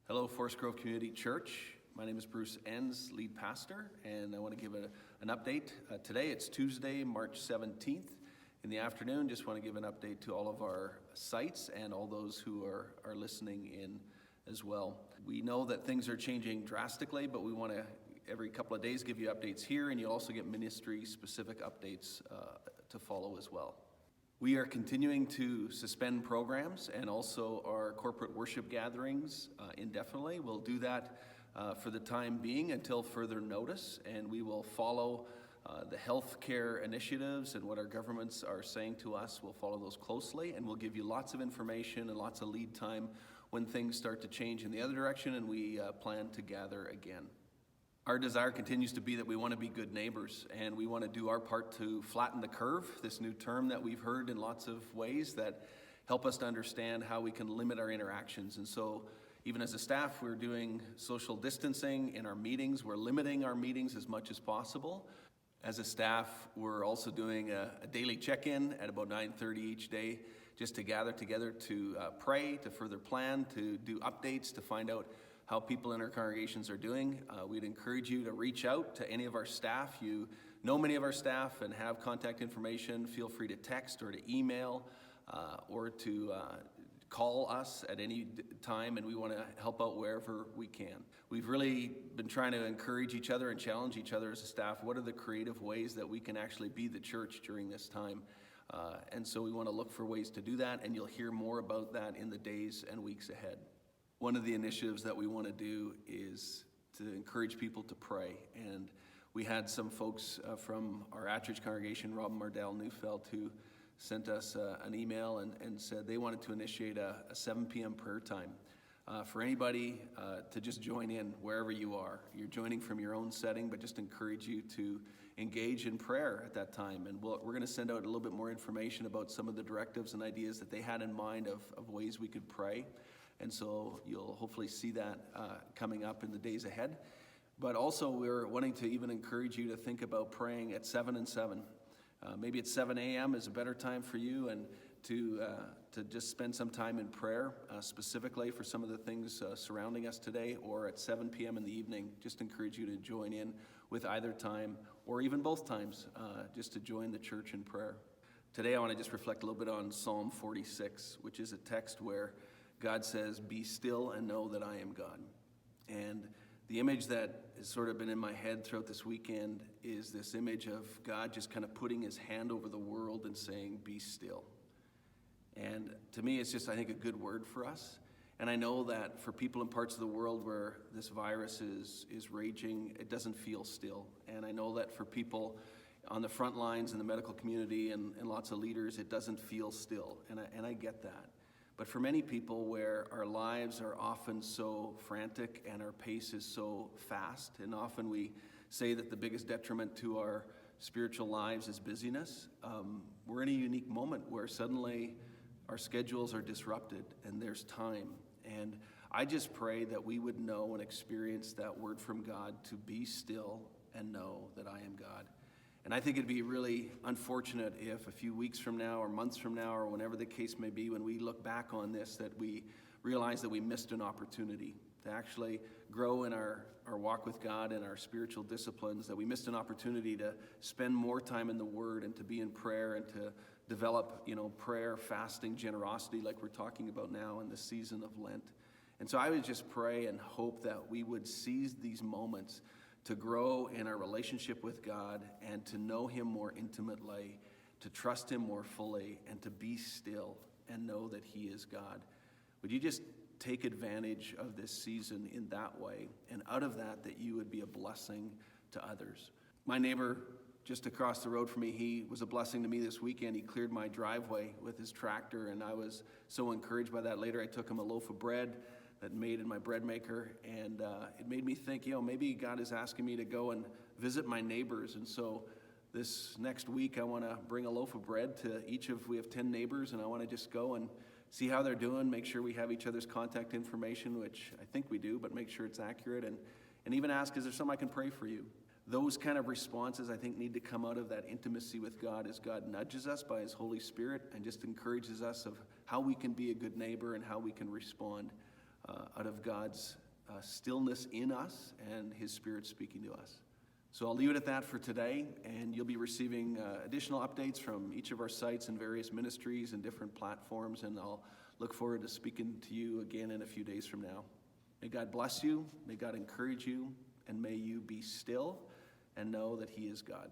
Hello, Forest Grove Community Church. My name is Bruce Enns, Lead Pastor, and I want to give an update. Today it's Tuesday, March 17th. In the afternoon, just want to give an update to all of our sites and all those who are listening in as well. We know that things are changing drastically, but we want to every couple of days give you updates here, and you'll also get ministry-specific updates to follow as well. We are continuing to suspend programs and also our corporate worship gatherings indefinitely. We'll do that for the time being until further notice, and we will follow the health care initiatives and what our governments are saying to us. We'll follow those closely, and we'll give you lots of information and lots of lead time when things start to change in the other direction and we plan to gather again. Our desire continues to be that we want to be good neighbors, and we want to do our part to flatten the curve, this new term that we've heard in lots of ways that help us to understand how we can limit our interactions. And so even as a staff, we're doing social distancing in our meetings. We're limiting our meetings as much as possible. As a staff, we're also doing a daily check-in at about 9:30 each day, just to gather together to pray, to further plan, to do updates, to find out how people in our congregations are doing. We'd encourage you to reach out to any of our staff. You know many of our staff and have contact information. Feel free to text or to email or to call us at any time, and we want to help out wherever we can. We've really been trying to encourage each other and challenge each other as a staff. What are the creative ways that we can actually be the church during this time? And so we want to look for ways to do that, and you'll hear more about that in the days and weeks ahead. One of the initiatives that we want to do is to encourage people to pray. And we had some folks from our Attridge congregation, Rob Mardell Neufeld, who sent us an email and said they wanted to initiate a 7 p.m. prayer time for anybody to just join in wherever you are. You're joining from your own setting, but just encourage you to engage in prayer at that time. And we're going to send out a little bit more information about some of the directives and ideas that they had in mind of ways we could pray. And so you'll hopefully see that coming up in the days ahead. But also we're wanting to even encourage you to think about praying at 7 and 7. Maybe at 7 a.m. is a better time for you, and to just spend some time in prayer, specifically for some of the things surrounding us today, or at 7 p.m. in the evening. Just encourage you to join in with either time, or even both times, just to join the church in prayer. Today I want to just reflect a little bit on Psalm 46, which is a text where God says, "Be still and know that I am God." And the image that has sort of been in my head throughout this weekend is this image of God just kind of putting his hand over the world and saying, "Be still." And to me, it's just, I think, a good word for us. And I know that for people in parts of the world where this virus is raging, it doesn't feel still. And I know that for people on the front lines in the medical community and lots of leaders, it doesn't feel still. And I get that. But for many people where our lives are often so frantic and our pace is so fast, and often we say that the biggest detriment to our spiritual lives is busyness, we're in a unique moment where suddenly our schedules are disrupted and there's time. And I just pray that we would know and experience that word from God to be still and know that I am God. And I think it'd be really unfortunate if a few weeks from now or months from now or whenever the case may be, when we look back on this, that we realize that we missed an opportunity to actually grow in our walk with God and our spiritual disciplines, that we missed an opportunity to spend more time in the Word and to be in prayer and to develop, prayer, fasting, generosity like we're talking about now in the season of Lent. And so I would just pray and hope that we would seize these moments to grow in our relationship with God and to know him more intimately, to trust him more fully, and to be still and know that he is God. Would you just take advantage of this season in that way, and out of that you would be a blessing to others? My neighbor just across the road from me, he was a blessing to me this weekend. He cleared my driveway with his tractor, and I was so encouraged by that. Later I took him a loaf of bread that made in my bread maker, and it made me think, maybe God is asking me to go and visit my neighbors. And so this next week I want to bring a loaf of bread to we have 10 neighbors, and I want to just go and see how they're doing, make sure we have each other's contact information, which I think we do, but make sure it's accurate, and even ask, is there something I can pray for you? Those kind of responses, I think, need to come out of that intimacy with God as God nudges us by his Holy Spirit and just encourages us of how we can be a good neighbor and how we can respond out of God's stillness in us and His Spirit speaking to us. So I'll leave it at that for today, and you'll be receiving additional updates from each of our sites and various ministries and different platforms, and I'll look forward to speaking to you again in a few days from now. May God bless you, may God encourage you, and may you be still and know that He is God.